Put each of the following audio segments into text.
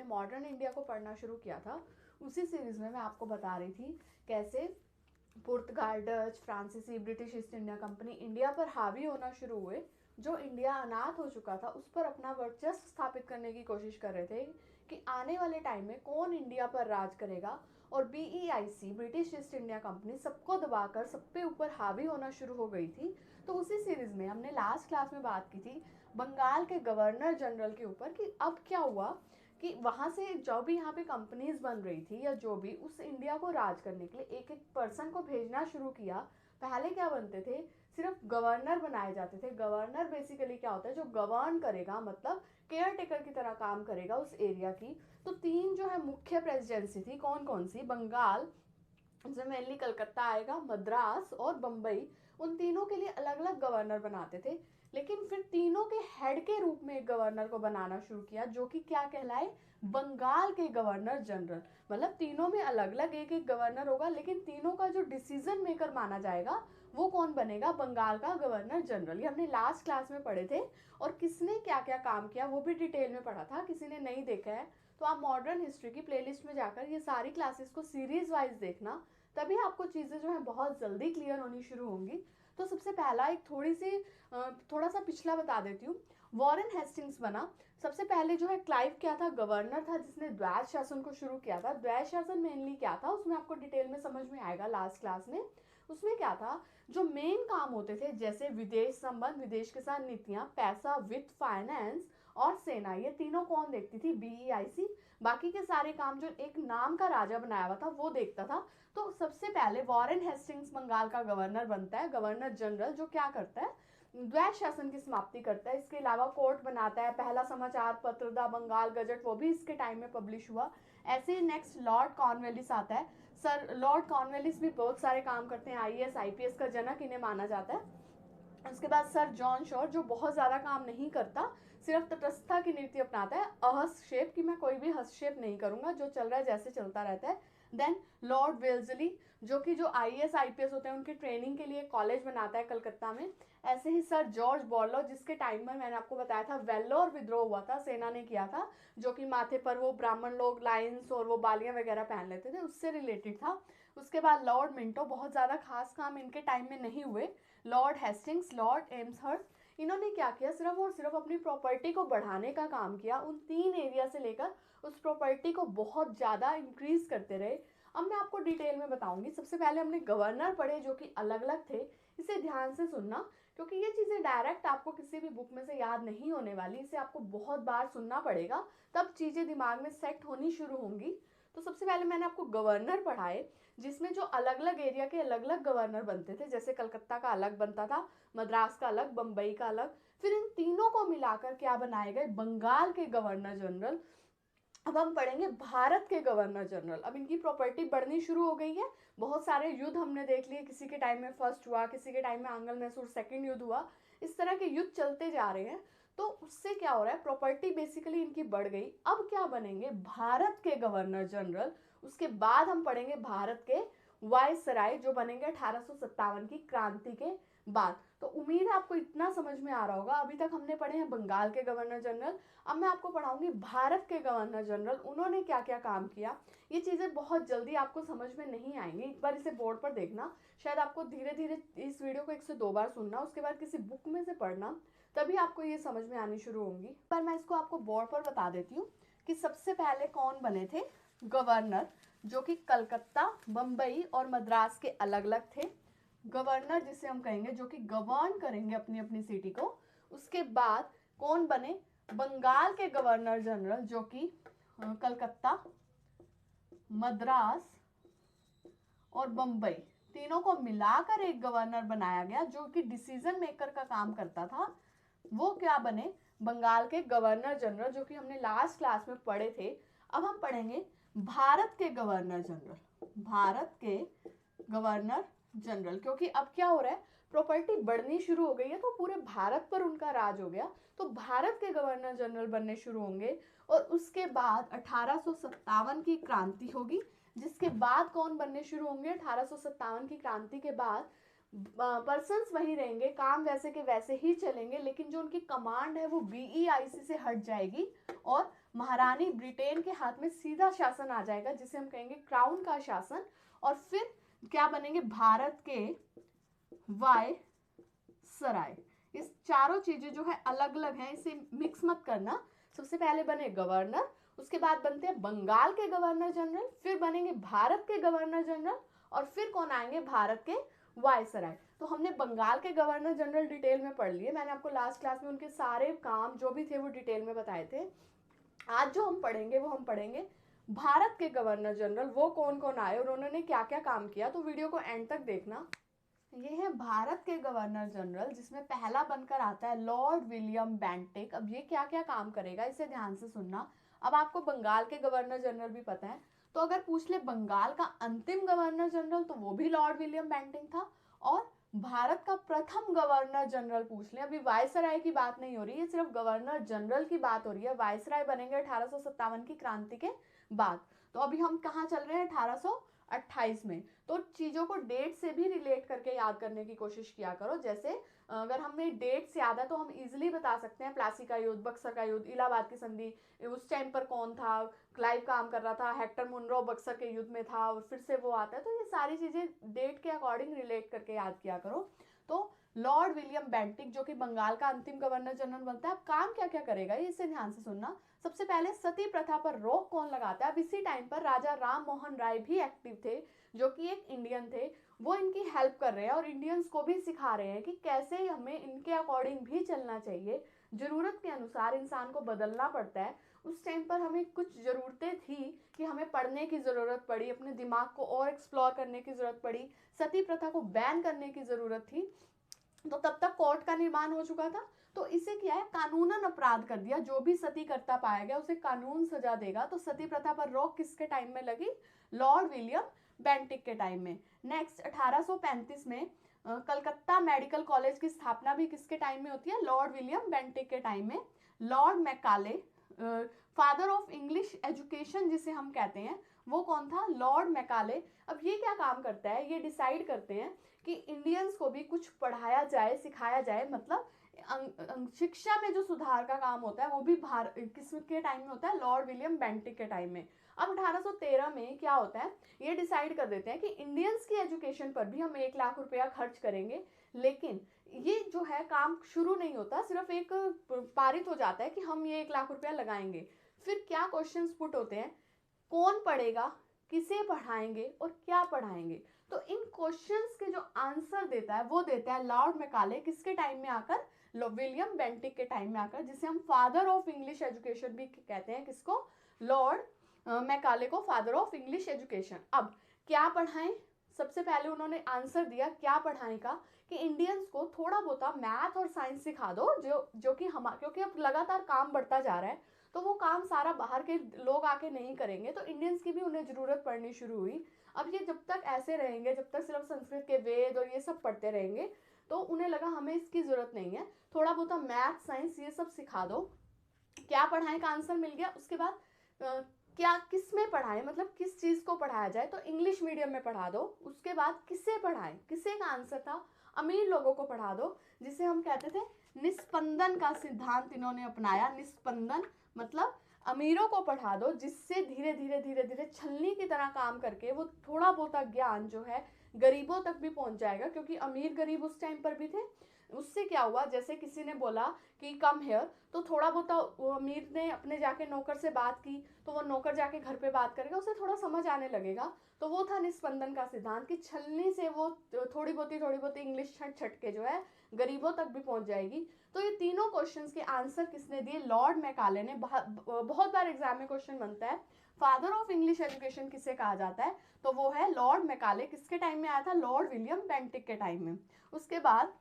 हमने modern India को पढ़ना शुरू किया था, उसी सीरीज में मैं आपको बता रही थी कैसे पुर्तगाल, डच, फ्रांसीसी, British east India company India पर हावी होना शुरू हुए। जो इंडिया अनाथ हो चुका था उस पर अपना वर्चस्व स्थापित करने की कोशिश कर रहे थे कि आने वाले टाइम में कौन इंडिया पर राज करेगा। और BEIC, British east India company, सबको दबाकर सब पे ऊपर हावी होना शुरू हो गई थी। तो उसी सीरीज में हमने लास्ट क्लास में बात की थी बंगाल के गवर्नर जनरल के ऊपर कि अब क्या हुआ कि वहाँ से जो भी यहाँ पे कंपनीज बन रही थी या जो भी उस इंडिया को राज करने के लिए एक एक पर्सन को भेजना शुरू किया। पहले क्या बनते थे, सिर्फ गवर्नर बनाए जाते थे। गवर्नर बेसिकली क्या होता है, जो गवर्न करेगा, मतलब केयर टेकर की तरह काम करेगा उस एरिया की। तो 3 जो है मुख्य प्रेसिडेंसी थी, कौन कौन सी, बंगाल, जो मेनली कलकत्ता आएगा, मद्रास और बम्बई, उन तीनों के लिए अलग अलग गवर्नर बनाते थे। लेकिन फिर तीनों के हेड के रूप में एक गवर्नर को बनाना शुरू किया जो कि क्या कहलाए, बंगाल के गवर्नर जनरल। मतलब तीनों में अलग अलग एक एक गवर्नर होगा, लेकिन तीनों का जो डिसीजन मेकर माना जाएगा वो कौन बनेगा, बंगाल का गवर्नर जनरल। ये हमने लास्ट क्लास में पढ़े थे और किसने क्या क्या काम किया वो भी डिटेल में पढ़ा था। किसी ने नहीं देखा है तो आप मॉडर्न हिस्ट्री की प्लेलिस्ट में जाकर ये सारी क्लासेस को सीरीज वाइज देखना, तभी आपको चीज़ें जो है बहुत जल्दी क्लियर होनी शुरू होंगी। तो सबसे पहला एक थोड़ा सा पिछला बता देती हूँ। वॉरेन हेस्टिंग्स बना। सबसे पहले जो है क्लाइव क्या था, गवर्नर था जिसने द्वैध शासन को शुरू किया था। द्वैध शासन मेनली क्या था उसमें आपको डिटेल में समझ में आएगा लास्ट क्लास में। उसमें क्या था, जो मेन काम होते थे जैसे विदेश संबंध, विदेश के साथ नीतियां, पैसा, वित्त, फाइनेंस और सेना, ये तीनों कौन देखती थी, BEIC। बाकी के सारे काम जो एक नाम का राजा बनाया हुआ था वो देखता था। तो सबसे पहले वॉरेन हेस्टिंग्स बंगाल का गवर्नर बनता है, गवर्नर जनरल, जो क्या करता है, द्वैध शासन की समाप्ति करता है। इसके अलावा कोर्ट बनाता है, पहला समाचार पत्र द बंगाल गजट, वो भी इसके टाइम में पब्लिश हुआ। ऐसे ही नेक्स्ट लॉर्ड कॉर्नवेलिस आता है। सर लॉर्ड कॉर्नवेलिस भी बहुत सारे काम करते हैं, IAS IPS का जनक इन्हें माना जाता है। उसके बाद सर जॉन शोर, जो बहुत ज़्यादा काम नहीं करता, सिर्फ तटस्थता की नीति अपनाता है, अहस्तक्षेप, कि मैं कोई भी हस्तक्षेप नहीं करूंगा, जो चल रहा है जैसे चलता रहता है। देन लॉर्ड वेल्जली, जो कि जो IAS IPS होते हैं उनकी ट्रेनिंग के लिए कॉलेज बनाता है कलकत्ता में। ऐसे ही सर जॉर्ज बॉर्लो, जिसके टाइम में मैंने आपको बताया था वेल्लोर विद्रोह हुआ था, सेना ने किया था, जो कि माथे पर वो ब्राह्मण लोग लाइन्स और वो बालियां वगैरह पहन लेते थे, उससे रिलेटेड था। उसके बाद लॉर्ड मिंटो, बहुत ज़्यादा खास काम इनके टाइम में नहीं हुए। लॉर्ड हेस्टिंग्स, लॉर्ड एम्सहर्स्ट, इन्होंने क्या किया, सिर्फ और सिर्फ अपनी प्रॉपर्टी को बढ़ाने का काम किया। उन 3 एरिया से लेकर उस प्रॉपर्टी को बहुत ज़्यादा इंक्रीज करते रहे। अब मैं आपको डिटेल में बताऊंगी। सबसे पहले हमने गवर्नर पढ़े जो कि अलग अलग थे, इसे ध्यान से सुनना क्योंकि ये चीज़ें डायरेक्ट आपको किसी भी बुक में से याद नहीं होने वाली, इसे आपको बहुत बार सुनना पड़ेगा, तब चीज़ें दिमाग में सेट होनी शुरू होंगी। तो सबसे पहले मैंने आपको गवर्नर पढ़ाए, जिसमें जो अलग अलग एरिया के अलग अलग गवर्नर बनते थे, जैसे कलकत्ता का अलग बनता था, मद्रास का अलग, बम्बई का अलग। फिर इन तीनों को मिलाकर क्या बनाए गए, बंगाल के गवर्नर जनरल। अब हम पढ़ेंगे भारत के गवर्नर जनरल। अब इनकी प्रॉपर्टी बढ़नी शुरू हो गई है, बहुत सारे युद्ध हमने देख लिए, किसी के टाइम में फर्स्ट हुआ, किसी के टाइम में आंग्ल मैसूर सेकंड युद्ध हुआ, इस तरह के युद्ध चलते जा रहे हैं। तो उससे क्या हो रहा है, प्रॉपर्टी बेसिकली इनकी बढ़ गई। अब क्या बनेंगे, भारत के गवर्नर जनरल। उसके बाद हम पढ़ेंगे भारत के वायसराय, जो बनेंगे 1857 की क्रांति के बाद। तो उम्मीद है आपको इतना समझ में आ रहा होगा। अभी तक हमने पढ़े हैं बंगाल के गवर्नर जनरल, अब मैं आपको पढ़ाऊंगी भारत के गवर्नर जनरल, उन्होंने क्या क्या काम किया। ये चीज़ें बहुत जल्दी आपको समझ में नहीं आएंगी, एक बार इसे बोर्ड पर देखना, शायद आपको धीरे धीरे इस वीडियो को 1 से 2 बार सुनना, उसके बाद किसी बुक में से पढ़ना, तभी आपको ये समझ में आनी शुरू होंगी। पर मैं इसको आपको बोर्ड पर बता देती हूँ कि सबसे पहले कौन बने थे गवर्नर, जो कि कलकत्ता, बम्बई और मद्रास के अलग अलग थे। गवर्नर जिसे हम कहेंगे जो कि गवर्न करेंगे अपनी अपनी सिटी को। उसके बाद कौन बने, बंगाल के गवर्नर जनरल, जो कि कलकत्ता, मद्रास और बम्बई, तीनों को मिलाकर एक गवर्नर बनाया गया जो कि डिसीजन मेकर का काम करता था। वो क्या बने, बंगाल के गवर्नर जनरल, जो कि हमने लास्ट क्लास में पढ़े थे। अब हम पढ़ेंगे भारत के गवर्नर जनरल, भारत के गवर्नर जनरल, क्योंकि अब क्या हो रहा है, प्रॉपर्टी बढ़नी शुरू हो गई है तो पूरे भारत पर उनका राज हो गया, तो भारत के गवर्नर जनरल बनने शुरू होंगे। और उसके बाद 1857 की क्रांति होगी, जिसके बाद कौन बनने शुरू होंगे, 1857 की क्रांति के बाद पर्सन्स वही रहेंगे, काम वैसे के वैसे ही चलेंगे, लेकिन जो उनकी कमांड है वो BEIC से हट जाएगी और महारानी ब्रिटेन के हाथ में सीधा शासन आ जाएगा, जिसे हम कहेंगे क्राउन का शासन। और फिर क्या बनेंगे, भारत के वायसराय। इस चारों चीजें जो है अलग अलग हैं, इसे मिक्स मत करना। सबसे पहले बने गवर्नर, उसके बाद बनते हैं बंगाल के गवर्नर जनरल, फिर बनेंगे भारत के गवर्नर जनरल, और फिर कौन आएंगे, भारत के वायसराय। तो हमने बंगाल के गवर्नर जनरल डिटेल में पढ़ लिए, मैंने आपको लास्ट क्लास में उनके सारे काम जो भी थे वो डिटेल में बताए थे। आज जो हम पढ़ेंगे वो हम पढ़ेंगे भारत के गवर्नर जनरल, वो कौन कौन आए और उन्होंने क्या क्या काम किया। तो वीडियो को एंड तक देखना। ये है भारत के गवर्नर जनरल, जिसमें पहला बनकर आता है लॉर्ड विलियम बेंटिक। अब ये क्या क्या काम करेगा इसे ध्यान से सुनना। अब आपको बंगाल के गवर्नर जनरल भी पता है, तो अगर पूछ ले बंगाल का अंतिम गवर्नर जनरल तो वो भी लॉर्ड विलियम बेंटिक था। और भारत का प्रथम गवर्नर जनरल पूछ ले, अभी वायसराय की बात नहीं हो रही है, सिर्फ गवर्नर जनरल की बात हो रही है। वायसराय बनेंगे 1857 की क्रांति के बाद। तो अभी हम कहाँ चल रहे हैं, 1828 में। तो चीजों को डेट से भी रिलेट करके याद करने की कोशिश किया करो। जैसे अगर हमें डेट से याद है तो हम इजिली बता सकते हैं प्लासी का युद्ध, बक्सर का युद्ध, इलाहाबाद की संधि, उस टाइम पर कौन था, क्लाइव काम कर रहा था, हेक्टर मुनरो बक्सर के युद्ध में था, और फिर से वो आता है। तो ये सारी चीजें डेट के अकॉर्डिंग रिलेट करके याद किया करो। तो लॉर्ड विलियम बेंटिक जो कि बंगाल का अंतिम गवर्नर जनरल बनता है, अब काम क्या क्या करेगा ये इसे ध्यान से सुनना। सबसे पहले सती प्रथा पर रोक कौन लगाता है। अब इसी टाइम पर राजा राम मोहन राय भी एक्टिव थे, जो कि एक इंडियन थे। वो इनकी हेल्प कर रहे हैं और इंडियंस को भी सिखा रहे हैं कि कैसे हमें इनके अकॉर्डिंग भी चलना चाहिए। जरूरत के अनुसार इंसान को बदलना पड़ता है। उस टाइम पर हमें कुछ ज़रूरतें थी कि हमें पढ़ने की ज़रूरत पड़ी, अपने दिमाग को और एक्सप्लोर करने की ज़रूरत पड़ी, सती प्रथा को बैन करने की ज़रूरत थी। तो तब तक कोर्ट का निर्माण हो चुका था। तो इसे क्या है, कानूनन अपराध कर दिया। जो भी सती करता पाया गया उसे कानून सजा देगा। तो सती प्रथा पर रोक किसके टाइम में लगी, लॉर्ड विलियम बेंटिक के टाइम में। नेक्स्ट 1835 में कलकत्ता मेडिकल कॉलेज की स्थापना भी किसके टाइम में होती है, लॉर्ड विलियम बेंटिक के टाइम में। Lord Macaulay, father of English education जिसे हम कहते हैं, वो कौन था, लॉर्ड मैकाले। अब ये क्या काम करता है, ये डिसाइड करते हैं कि इंडियंस को भी कुछ पढ़ाया जाए, सिखाया जाए। मतलब शिक्षा में जो सुधार का काम होता है वो भी किसके टाइम में होता है, लॉर्ड विलियम बेंटिक के टाइम में। अब 1813 में क्या होता है, ये डिसाइड कर देते हैं कि इंडियंस की एजुकेशन पर भी हम 1 लाख रुपया खर्च करेंगे। लेकिन ये जो है काम शुरू नहीं होता, सिर्फ एक पारित हो जाता है कि हम ये 1 लाख रुपया लगाएंगे। फिर क्या क्वेश्चंस पुट होते हैं, कौन पढ़ेगा, किसे पढ़ाएंगे और क्या पढ़ाएंगे। तो इन क्वेश्चंस के जो आंसर देता है वो देता है लॉर्ड मैकाले, किसके टाइम में आकर, विलियम बेंटिक के टाइम में आकर, जिसे हम फादर ऑफ इंग्लिश एजुकेशन भी कहते हैं। किसको, लॉर्ड मैकाले को फादर ऑफ इंग्लिश एजुकेशन। अब क्या पढ़ाएं, सबसे पहले उन्होंने आंसर दिया क्या पढ़ाने का, कि इंडियंस को थोड़ा बहुत मैथ और साइंस सिखा दो, जो कि हम, क्योंकि अब लगातार काम बढ़ता जा रहा है तो वो काम सारा बाहर के लोग आके नहीं करेंगे, तो इंडियंस की भी उन्हें ज़रूरत पड़नी शुरू हुई। अब ये जब तक ऐसे रहेंगे, जब तक सिर्फ संस्कृत के वेद और ये सब पढ़ते रहेंगे, तो उन्हें लगा हमें इसकी ज़रूरत नहीं है, थोड़ा बहुत मैथ साइंस ये सब सिखा दो। क्या पढ़ाएं का आंसर मिल गया। उसके बाद क्या किस में पढ़ाएं, मतलब किस चीज़ को पढ़ाया जाए, तो इंग्लिश मीडियम में पढ़ा दो। उसके बाद किसे पढ़ाएं, किसे का आंसर था, अमीर लोगों को पढ़ा दो, जिसे हम कहते थे निस्पंदन का सिद्धांत इन्होंने अपनाया। निस्पंदन मतलब अमीरों को पढ़ा दो, जिससे धीरे धीरे धीरे धीरे छलनी की तरह काम करके वो थोड़ा बहुत ज्ञान जो है गरीबों तक भी पहुंच जाएगा, क्योंकि अमीर गरीब उस टाइम पर भी थे। उससे क्या हुआ, जैसे किसी ने बोला कि कम हेयर, तो थोड़ा बहुत वो अमीर ने अपने जाके नौकर से बात की, तो वो नौकर जाके घर पे बात करेगा, उसे थोड़ा समझ आने लगेगा। तो वो था निस्पंदन का सिद्धांत, कि छलनी से वो थोड़ी बहुत इंग्लिश छट छट के जो है गरीबों तक भी पहुंच जाएगी। तो ये तीनों क्वेश्चंस के आंसर किसने दिए, लॉर्ड मैकाले ने। बहुत बार एग्जाम में क्वेश्चन बनता है फादर ऑफ इंग्लिश एजुकेशन किसे कहा जाता है, तो वो है लॉर्ड मैकाले। किसके टाइम में आया था, लॉर्ड विलियम बेंटिक के टाइम में। उसके बाद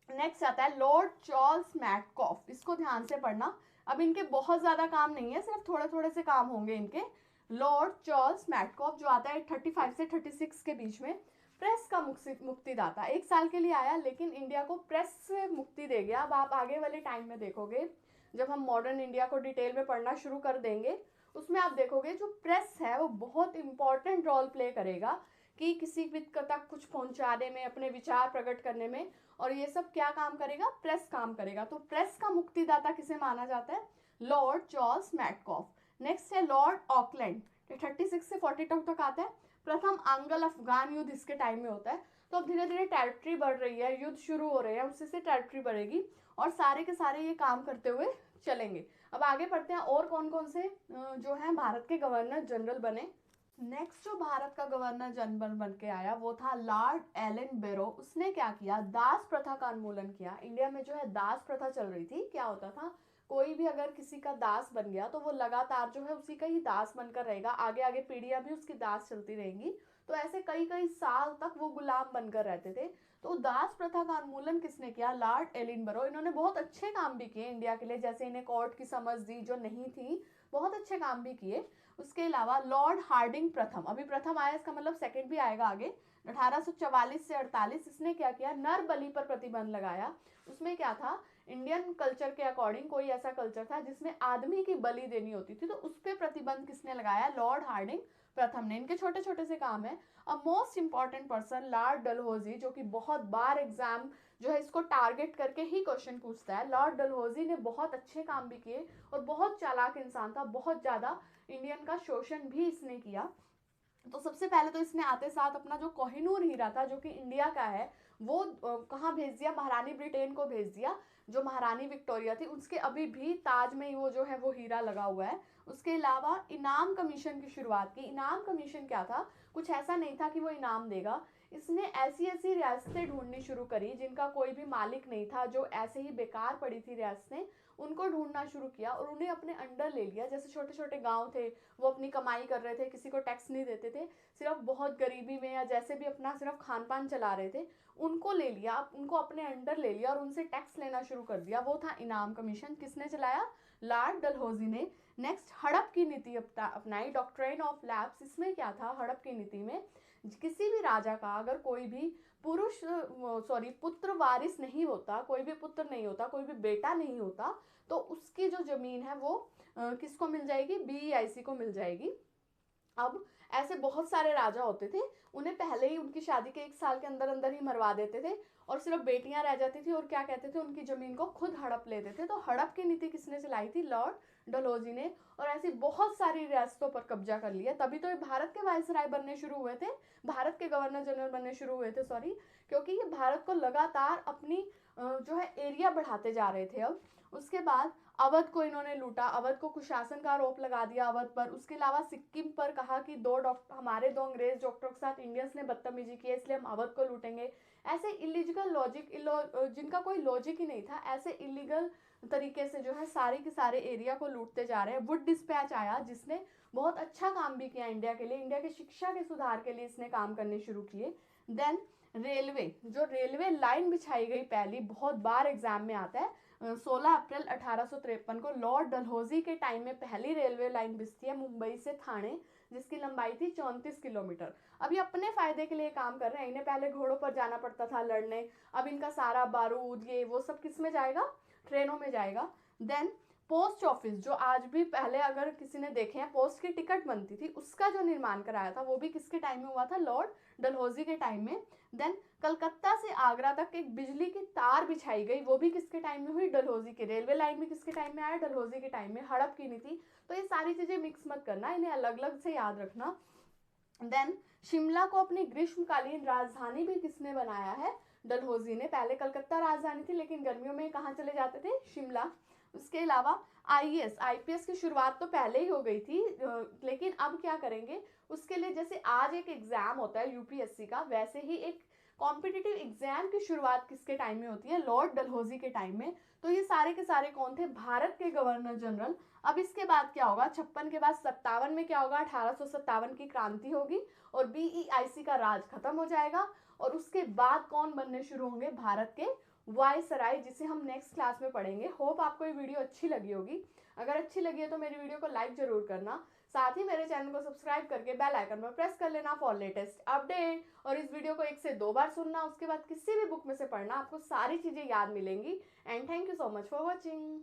नेक्स्ट आता है लॉर्ड चार्ल्स मैटकॉफ। इसको ध्यान से पढ़ना, अब इनके बहुत ज्यादा काम नहीं है, सिर्फ थोड़े थोड़े से काम होंगे इनके। लॉर्ड चार्ल्स मैटकॉफ जो आता है 35 से 36 के बीच में, प्रेस का मुक्तिदाता। 1 साल के लिए आया लेकिन इंडिया को प्रेस से मुक्ति दे गया। अब आप आगे वाले टाइम में देखोगे, जब हम मॉडर्न इंडिया को डिटेल में पढ़ना शुरू कर देंगे, उसमें आप देखोगे जो प्रेस है वो बहुत इंपॉर्टेंट रोल प्ले करेगा, कि किसी भी तक कुछ पहुंचाने में, अपने विचार प्रकट करने में, और ये सब क्या काम करेगा, प्रेस काम करेगा। तो प्रेस का मुक्तिदाता किसे माना जाता है, लॉर्ड चार्ल्स मैटकॉफ। नेक्स्ट है लॉर्ड ऑकलैंड, 36 से 42 तक आता है। प्रथम आंग्ल अफगान युद्ध इसके टाइम में होता है। तो अब धीरे धीरे टेरिटरी बढ़ रही है, युद्ध शुरू हो रहे हैं, उसी से टेरिटरी बढ़ेगी और सारे के सारे ये काम करते हुए चलेंगे। अब आगे बढ़ते हैं और कौन कौन से जो है भारत के गवर्नर जनरल बने। नेक्स्ट जो भारत का गवर्नर जनरल बन के आया वो था लॉर्ड एलन बेरो। उसने क्या किया, दास प्रथा का उन्मूलन किया। इंडिया में जो है दास प्रथा चल रही थी। क्या होता था, कोई भी अगर किसी का दास बन गया तो वो लगातार जो है उसी का ही दास बनकर रहेगा, आगे आगे पीढ़ियां भी उसकी दास चलती रहेंगी। तो ऐसे कई कई साल तक वो गुलाम बनकर रहते थे। तो दास प्रथा का उन्मूलन किसने किया, लॉर्ड एलिन बरो। इन्होंने बहुत अच्छे काम भी किए इंडिया के लिए, जैसे इन्हें कोर्ट की समझ दी जो नहीं थी, बहुत अच्छे काम भी किए। उसके अलावा लॉर्ड हार्डिंग प्रथम, अभी प्रथम आया इसका मतलब सेकंड भी आएगा आगे, 1844 से 48। इसने क्या किया, नर बलि पर प्रतिबंध लगाया। उसमें क्या था, इंडियन कल्चर के अकॉर्डिंग कोई ऐसा कल्चर था जिसमें आदमी की बलि देनी होती थी, तो उस पर प्रतिबंध किसने लगाया, लॉर्ड हार्डिंग प्रथम ने। इनके छोटे छोटे से काम है। अब most important person Lord Dalhousie, जो कि बहुत बार एग्जाम जो है इसको टारगेट करके ही क्वेश्चन पूछता है। लॉर्ड डलहौजी ने बहुत अच्छे काम भी किए और बहुत चालाक इंसान था, बहुत ज्यादा इंडियन का शोषण भी इसने किया। तो सबसे पहले तो इसने आते साथ अपना जो कोहिनूर हीरा था जो कि इंडिया का है वो कहाँ भेज दिया, महारानी ब्रिटेन को भेज दिया। जो महारानी विक्टोरिया थी उसके अभी भी ताज में वो जो है वो हीरा लगा हुआ है। उसके अलावा इनाम कमीशन की शुरुआत की। इनाम कमीशन क्या था, कुछ ऐसा नहीं था कि वो इनाम देगा। इसने ऐसी ऐसी रियासतें ढूंढनी शुरू करी जिनका कोई भी मालिक नहीं था, जो ऐसे ही बेकार पड़ी थी रियासतें, उनको ढूंढना शुरू किया और उन्हें अपने अंडर ले लिया। जैसे छोटे छोटे गांव थे, वो अपनी कमाई कर रहे थे, किसी को टैक्स नहीं देते थे, सिर्फ बहुत गरीबी में या जैसे भी अपना सिर्फ खान पान चला रहे थे, उनको ले लिया, उनको अपने अंडर ले लिया और उनसे टैक्स लेना शुरू कर दिया। वो था इनाम कमीशन। किसने चलाया, लॉर्ड डलहौजी ने। नेक्स्ट हड़प की नीति अपनाई, डॉक्ट्रिन ऑफ लैप्स। इसमें क्या था, हड़प की नीति में किसी भी राजा का अगर कोई भी पुत्र वारिस नहीं होता, कोई भी पुत्र नहीं होता, कोई भी बेटा नहीं होता, तो उसकी जो जमीन है वो किसको मिल जाएगी, बीईआईसी को मिल जाएगी। अब ऐसे बहुत सारे राजा होते थे, उन्हें पहले ही उनकी शादी के 1 साल के अंदर अंदर ही मरवा देते थे और सिर्फ बेटियां रह जाती थी और क्या कहते थे, उनकी जमीन को खुद हड़प लेते थे। तो हड़प की नीति किसने चलाई थी, लॉर्ड डलहौजी ने। और ऐसी बहुत सारी रियासतों पर कब्जा कर लिया। तभी तो ये भारत के वायसराय बनने शुरू हुए थे, भारत के गवर्नर जनरल बनने शुरू हुए थे, सॉरी, क्योंकि ये भारत को लगातार अपनी जो है एरिया बढ़ाते जा रहे थे। अब उसके बाद अवध को इन्होंने लूटा, अवध को कुशासन का आरोप लगा दिया अवध पर। उसके अलावा सिक्किम पर कहा कि हमारे 2 अंग्रेज डॉक्टरों के साथ इंडियंस ने बदतमीजी की है, इसलिए हम अवध को लूटेंगे। ऐसे इलीगल लॉजिक, जिनका कोई लॉजिक ही नहीं था, ऐसे इलीगल तरीके से जो है सारे के सारे एरिया को लूटते जा रहे हैं। वुड डिस्पैच आया जिसने बहुत अच्छा काम भी किया इंडिया के लिए, इंडिया की शिक्षा के सुधार के लिए इसने काम करने शुरू किए। देन रेलवे, जो रेलवे लाइन बिछाई गई पहली, बहुत बार एग्जाम में आता है, 16 अप्रैल 1853 को लॉर्ड डलहौजी के टाइम में पहली रेलवे लाइन बिछती है मुंबई से थाने, जिसकी लंबाई थी 34 किलोमीटर। अब ये अपने फायदे के लिए काम कर रहे हैं। इन्हें पहले घोड़ों पर जाना पड़ता था लड़ने, अब इनका सारा बारूद ये वो सब किस में जाएगा, ट्रेनों में जाएगा। देन पोस्ट ऑफिस, जो आज भी पहले अगर किसी ने देखे हैं पोस्ट की टिकट बनती थी, उसका जो निर्माण कराया था वो भी किसके टाइम में हुआ था, लॉर्ड डलहौजी के टाइम में। देन कलकत्ता से आगरा तक एक बिजली की तार बिछाई गई, वो भी किसके टाइम में हुई, डलहौजी के। रेलवे लाइन भी किसके टाइम में आया, डलहौजी के टाइम में। हड़प की नीति, तो ये सारी चीजें मिक्स मत करना, इन्हें अलग अलग से याद रखना। देन शिमला को अपनी ग्रीष्मकालीन राजधानी भी किसने बनाया है, डलहौजी ने। पहले कलकत्ता राजधानी थी लेकिन गर्मियों में कहाँ चले जाते थे, शिमला। उसके अलावा आईपीएस की शुरुआत तो पहले ही हो गई थी, लेकिन अब क्या करेंगे उसके लिए, जैसे आज एक एग्जाम होता है यूपीएससी का, वैसे ही एक कॉम्पिटिटिव एग्जाम की शुरुआत किसके टाइम में होती है, लॉर्ड डलहौजी के टाइम में। तो ये सारे के सारे कौन थे, भारत के गवर्नर जनरल। अब इसके बाद क्या होगा, 56 के बाद 57 में क्या होगा, 1857 की क्रांति होगी और बीईआईसी का राज खत्म हो जाएगा। और उसके बाद कौन बनने शुरू होंगे, भारत के वायसराय, जिसे हम नेक्स्ट क्लास में पढ़ेंगे। होप आपको ये वीडियो अच्छी लगी होगी। अगर अच्छी लगी है तो मेरी वीडियो को लाइक जरूर करना, साथ ही मेरे चैनल को सब्सक्राइब करके बेल आइकन पर प्रेस कर लेना फॉर लेटेस्ट अपडेट। और इस वीडियो को 1 से 2 बार सुनना, उसके बाद किसी भी बुक में से पढ़ना, आपको सारी चीजें याद मिलेंगी। And thank you so much for watching.